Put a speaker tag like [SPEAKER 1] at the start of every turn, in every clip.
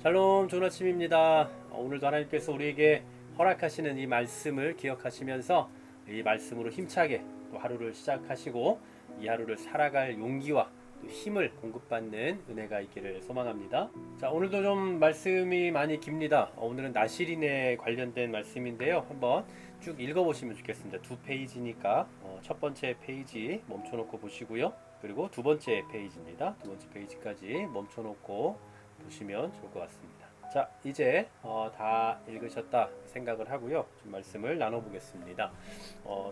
[SPEAKER 1] 샬롬, 좋은 아침입니다. 오늘도 하나님께서 우리에게 허락하시는 이 말씀을 기억하시면서 이 말씀으로 힘차게 또 하루를 시작하시고 이 하루를 살아갈 용기와 또 힘을 공급받는 은혜가 있기를 소망합니다. 자, 오늘도 좀 말씀이 많이 깁니다. 오늘은 나실인에 관련된 말씀인데요. 한번 쭉 읽어보시면 좋겠습니다. 두 페이지니까 첫 번째 페이지 멈춰놓고 보시고요. 그리고 두 번째 페이지입니다. 두 번째 페이지까지 멈춰놓고 보시면 좋을 것 같습니다. 자, 이제 다 읽으셨다 생각을 하고요. 좀 말씀을 나눠보겠습니다.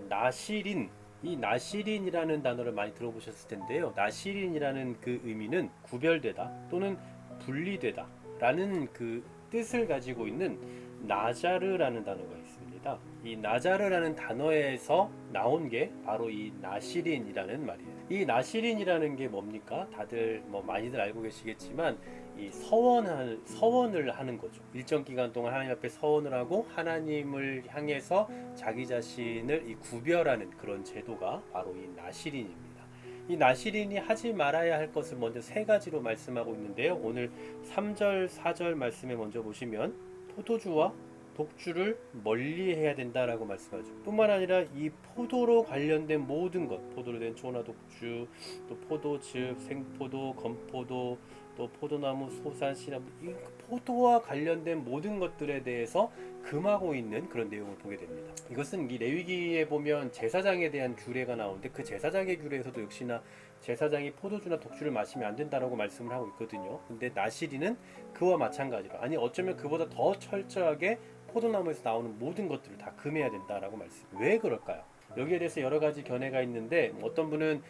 [SPEAKER 1] 나실인, 이 나실인이라는 단어를 많이 들어보셨을 텐데요. 나실인이라는 그 의미는 구별되다 또는 분리되다 라는 그 뜻을 가지고 있는 나자르라는 단어가 있습니다. 이 나자르라는 단어에서 나온 게 바로 이 나실인이라는 말이에요. 이 나실인이라는 게 뭡니까? 다들 많이들 알고 계시겠지만 이 서원을 하는 거죠. 일정 기간 동안 하나님 앞에 서원을 하고 하나님을 향해서 자기 자신을 이 구별하는 그런 제도가 바로 이 나실인입니다. 이 나실인이 하지 말아야 할 것을 먼저 세 가지로 말씀하고 있는데요. 오늘 3절, 4절 말씀에 먼저 보시면 포도주와 독주를 멀리 해야 된다라고 말씀하죠. 뿐만 아니라 이 포도로 관련된 모든 것, 포도로 된 초나 독주, 또 포도즙, 생포도, 건포도, 또 포도나무, 소산, 시나무, 이 포도와 관련된 모든 것들에 대해서 금하고 있는 그런 내용을 보게 됩니다. 이것은 이 레위기에 보면 제사장에 대한 규례가 나오는데 그 제사장의 규례에서도 역시나 제사장이 포도주나 독주를 마시면 안 된다라고 말씀을 하고 있거든요. 근데 나시리는 그와 마찬가지로, 아니 어쩌면 그보다 더 철저하게 포도나무에서 나오는 모든 것들을 다 금해야 된다라고 말씀. 왜 그럴까요? 여기에 대해서 여러 가지 견해가 있는데 어떤 분은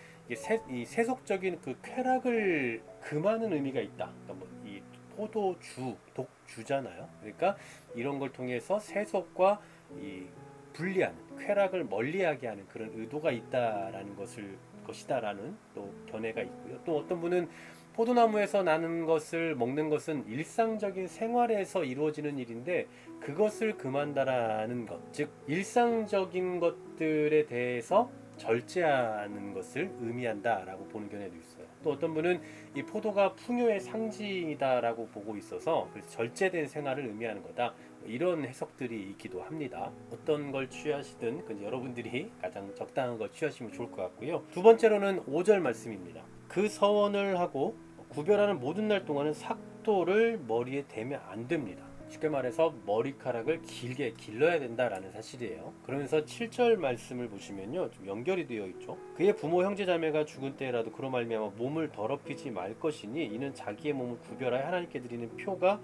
[SPEAKER 1] 이 세속적인 그 쾌락을 금하는 의미가 있다. 그러니까 이 포도주, 독주잖아요. 그러니까 이런 걸 통해서 세속과 이 분리하는, 쾌락을 멀리하게 하는 그런 의도가 있다라는 것이다라는 또 견해가 있고요. 또 어떤 분은 포도나무에서 나는 것을 먹는 것은 일상적인 생활에서 이루어지는 일인데 그것을 금한다라는 것, 즉 일상적인 것들에 대해서 절제하는 것을 의미한다라고 보는 견해도 있어요. 또 어떤 분은 이 포도가 풍요의 상징이다라고 보고 있어서 그래서 절제된 생활을 의미하는 거다. 이런 해석들이 있기도 합니다. 어떤 걸 취하시든 여러분들이 가장 적당한 걸 취하시면 좋을 것 같고요. 두 번째로는 5절 말씀입니다. 그 서원을 하고 구별하는 모든 날 동안은 삭도를 머리에 대면 안 됩니다. 쉽게 말해서 머리카락을 길게 길러야 된다라는 사실이에요. 그러면서 7절 말씀을 보시면요, 좀 연결이 되어 있죠. 그의 부모 형제 자매가 죽은 때라도 그로 말미암아 몸을 더럽히지 말 것이니 이는 자기의 몸을 구별하여 하나님께 드리는 표가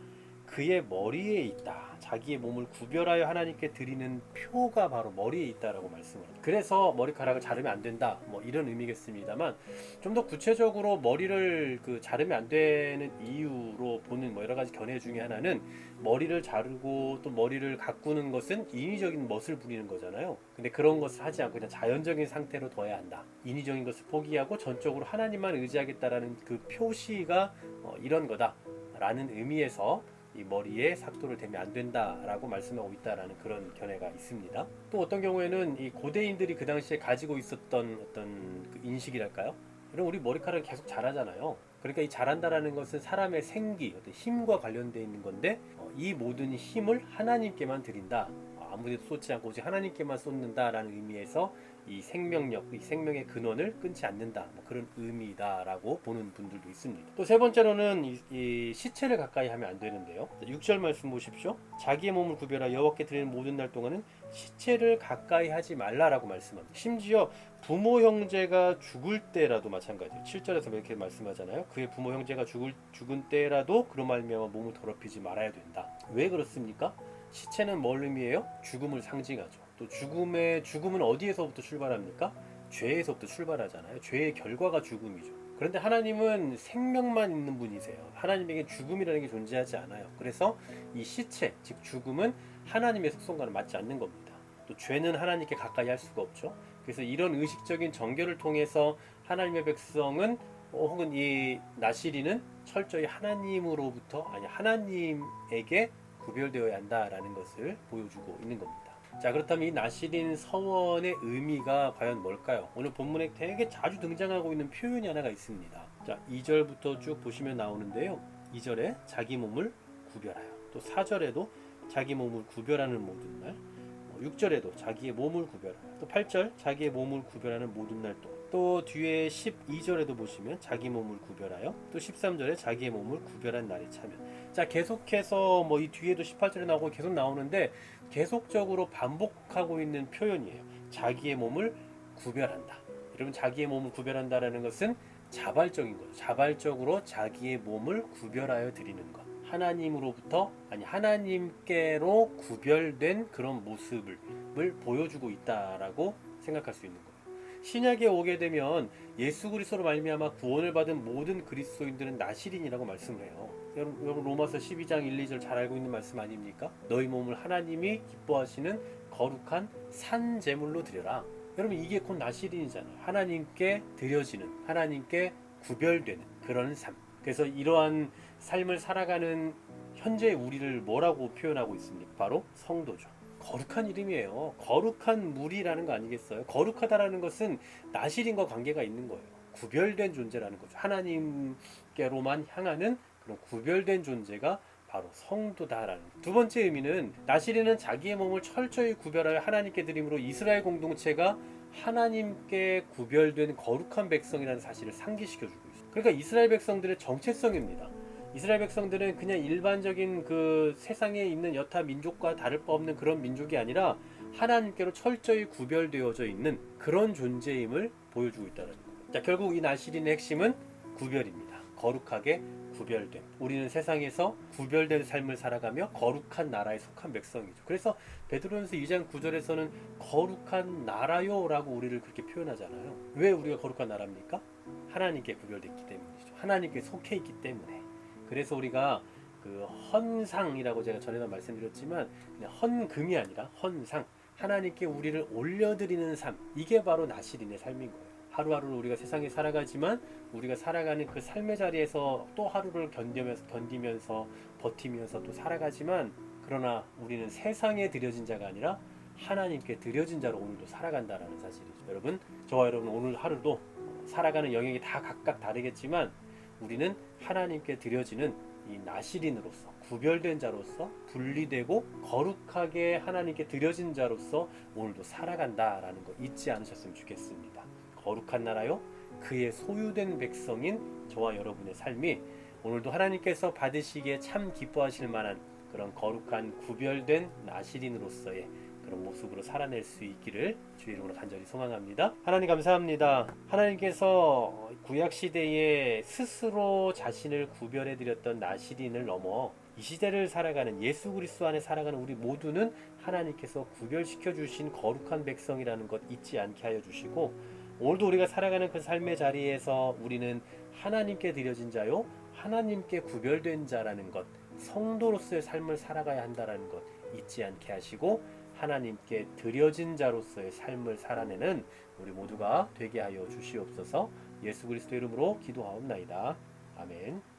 [SPEAKER 1] 그의 머리에 있다. 자기의 몸을 구별하여 하나님께 드리는 표가 바로 머리에 있다라고 말씀을 합니다. 그래서 머리카락을 자르면 안 된다. 이런 의미겠습니다만 좀 더 구체적으로 머리를 자르면 안 되는 이유로 보는 여러 가지 견해 중에 하나는 머리를 자르고 또 머리를 가꾸는 것은 인위적인 멋을 부리는 거잖아요. 근데 그런 것을 하지 않고 그냥 자연적인 상태로 둬야 한다. 인위적인 것을 포기하고 전적으로 하나님만 의지하겠다라는 그 표시가 이런 거다라는 의미에서 이 머리에 삭도를 대면 안 된다라고 말씀하고 있다라는 그런 견해가 있습니다. 또 어떤 경우에는 이 고대인들이 그 당시에 가지고 있었던 어떤 그 인식이랄까요? 그럼 우리 머리카락을 계속 자라잖아요. 그러니까 이 자란다라는 것은 사람의 생기, 어떤 힘과 관련되어 있는 건데 이 모든 힘을 하나님께만 드린다. 아무데도 쏟지 않고 오직 하나님께만 쏟는다라는 의미에서 이 생명력, 이 생명의 근원을 끊지 않는다. 그런 의미다라고 보는 분들도 있습니다. 또 세 번째로는 이 시체를 가까이 하면 안 되는데요. 6절 말씀 보십시오. 자기의 몸을 구별하여 여호와께 드리는 모든 날 동안은 시체를 가까이 하지 말라라고 말씀합니다. 심지어 부모 형제가 죽을 때라도 마찬가지예요. 7절에서 이렇게 말씀하잖아요. 그의 부모 형제가 죽은 때라도 그로 말미암아 몸을 더럽히지 말아야 된다. 왜 그렇습니까? 시체는 뭘 의미해요? 죽음을 상징하죠. 또 죽음은 어디에서부터 출발합니까? 죄에서부터 출발하잖아요. 죄의 결과가 죽음이죠. 그런데 하나님은 생명만 있는 분이세요. 하나님에게 죽음이라는 게 존재하지 않아요. 그래서 이 시체, 즉 죽음은 하나님의 속성과는 맞지 않는 겁니다. 또 죄는 하나님께 가까이 할 수가 없죠. 그래서 이런 의식적인 정결을 통해서 하나님의 백성은 혹은 이 나시리는 철저히 하나님으로부터 아니 하나님에게 구별되어야 한다라는 것을 보여주고 있는 겁니다. 자, 그렇다면 이 나시린 서원의 의미가 과연 뭘까요? 오늘 본문에 되게 자주 등장하고 있는 표현이 하나가 있습니다. 자, 2절부터 쭉 보시면 나오는데요. 2절에 자기 몸을 구별하여. 또 4절에도 자기 몸을 구별하는 모든 날. 6절에도 자기의 몸을 구별하여. 또 8절 자기의 몸을 구별하는 모든 날 또 뒤에 12절에도 보시면 자기 몸을 구별하여. 또 13절에 자기의 몸을 구별한 날이 차면. 자, 계속해서 이 뒤에도 18절에 나오고 계속 나오는데 계속적으로 반복하고 있는 표현이에요. 자기의 몸을 구별한다. 여러분, 자기의 몸을 구별한다라는 것은 자발적인 거죠. 자발적으로 자기의 몸을 구별하여 드리는 것. 하나님께로 구별된 그런 모습을 보여주고 있다라고 생각할 수 있는 거예요. 신약에 오게 되면 예수 그리스도로 말미암아 구원을 받은 모든 그리스도인들은 나실인이라고 말씀을 해요. 여러분 로마서 12장 1, 2절 잘 알고 있는 말씀 아닙니까? 너희 몸을 하나님이 기뻐하시는 거룩한 산 제물로 드려라. 여러분, 이게 곧 나실인이잖아요. 하나님께 드려지는, 하나님께 구별되는 그런 삶. 그래서 이러한 삶을 살아가는 현재의 우리를 뭐라고 표현하고 있습니까? 바로 성도죠. 거룩한 이름이에요. 거룩한 물이라는 거 아니겠어요? 거룩하다라는 것은 나실인과 관계가 있는 거예요. 구별된 존재라는 거죠. 하나님께로만 향하는 그런 구별된 존재가 바로 성도다라는. 두 번째 의미는 나실인은 자기의 몸을 철저히 구별하여 하나님께 드림으로 이스라엘 공동체가 하나님께 구별된 거룩한 백성이라는 사실을 상기시켜주고 있어요. 그러니까 이스라엘 백성들의 정체성입니다. 이스라엘 백성들은 그냥 일반적인 그 세상에 있는 여타 민족과 다를 바 없는 그런 민족이 아니라 하나님께로 철저히 구별되어져 있는 그런 존재임을 보여주고 있다는 거예요. 자, 결국 이 나실인의 핵심은 구별입니다. 거룩하게 구별됨. 우리는 세상에서 구별된 삶을 살아가며 거룩한 나라에 속한 백성이죠. 그래서 베드로전서 2장 9절에서는 거룩한 나라요 라고 우리를 그렇게 표현하잖아요. 왜 우리가 거룩한 나라입니까? 하나님께 구별됐기 때문이죠. 하나님께 속해 있기 때문에. 그래서 우리가 그 헌상이라고 제가 전에도 말씀드렸지만 그냥 헌금이 아니라 헌상, 하나님께 우리를 올려드리는 삶, 이게 바로 나실인의 삶인 거예요. 하루하루를 우리가 세상에 살아가지만 우리가 살아가는 그 삶의 자리에서 또 하루를 견디면서 버티면서 또 살아가지만, 그러나 우리는 세상에 드려진 자가 아니라 하나님께 드려진 자로 오늘도 살아간다라는 사실이죠. 여러분, 저와 여러분 오늘 하루도 살아가는 영역이 다 각각 다르겠지만 우리는 하나님께 드려지는 이 나실인으로서, 구별된 자로서, 분리되고 거룩하게 하나님께 드려진 자로서 오늘도 살아간다라는 거 잊지 않으셨으면 좋겠습니다. 거룩한 나라요, 그의 소유된 백성인 저와 여러분의 삶이 오늘도 하나님께서 받으시기에 참 기뻐하실 만한 그런 거룩한 구별된 나실인으로서의 그런 모습으로 살아낼 수 있기를 주의 이름으로 간절히 소망합니다. 하나님 감사합니다. 하나님께서 구약시대에 스스로 자신을 구별해 드렸던 나실인을 넘어 이 시대를 살아가는 예수 그리스도 안에 살아가는 우리 모두는 하나님께서 구별시켜 주신 거룩한 백성이라는 것 잊지 않게 하여 주시고, 오늘도 우리가 살아가는 그 삶의 자리에서 우리는 하나님께 드려진 자요, 하나님께 구별된 자라는 것, 성도로서의 삶을 살아가야 한다는 것 잊지 않게 하시고 하나님께 드려진 자로서의 삶을 살아내는 우리 모두가 되게 하여 주시옵소서. 예수 그리스도 이름으로 기도하옵나이다. 아멘.